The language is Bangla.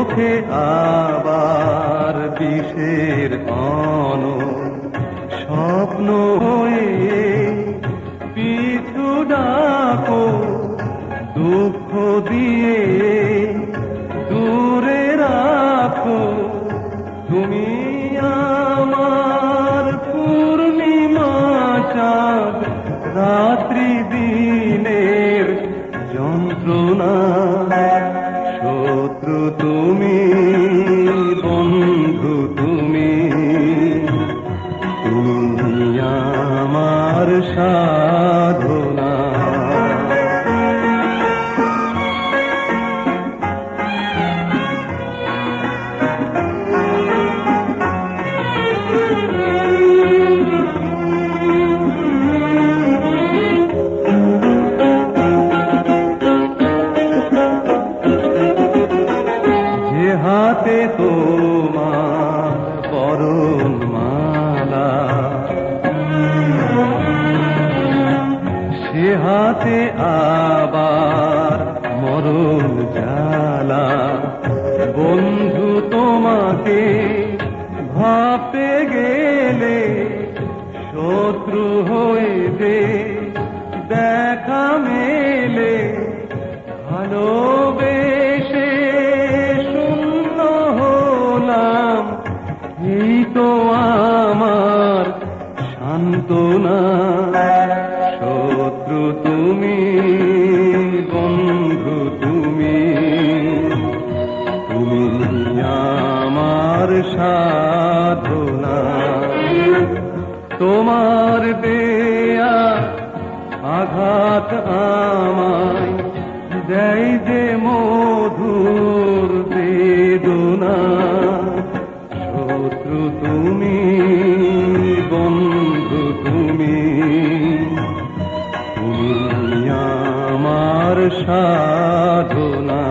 চোখে আবার বিষের স্বপ্ন হয়ে পিছু ডাকো, দুঃখ দিয়ে দূরে রাখো। তুমি আমার পূর্ণিমা চাঁদ, রাত্রি দিনের যন্ত্রণা। শত্রু তুমি, বন্ধু তুমি, তুমি আমার সাধনা। হাতে তোমার বরণ মালা, সে হাতে আবার মরণ জ্বালা। বন্ধু তোমাকে ভাবতে গেলে শত্রু হয়ে যে দেখা মেলে। ভালোবেসে এই তো আমার সান্ত্বনা। শত্রু তুমি, বন্ধু তুমি, তুমি আমার সাধনা। তোমার দেয়া আঘাত আমায় দেয় যে মধুর বেদনা। শত্রু তুমি, বন্ধু তুমি, তুমি আমার সাধনা।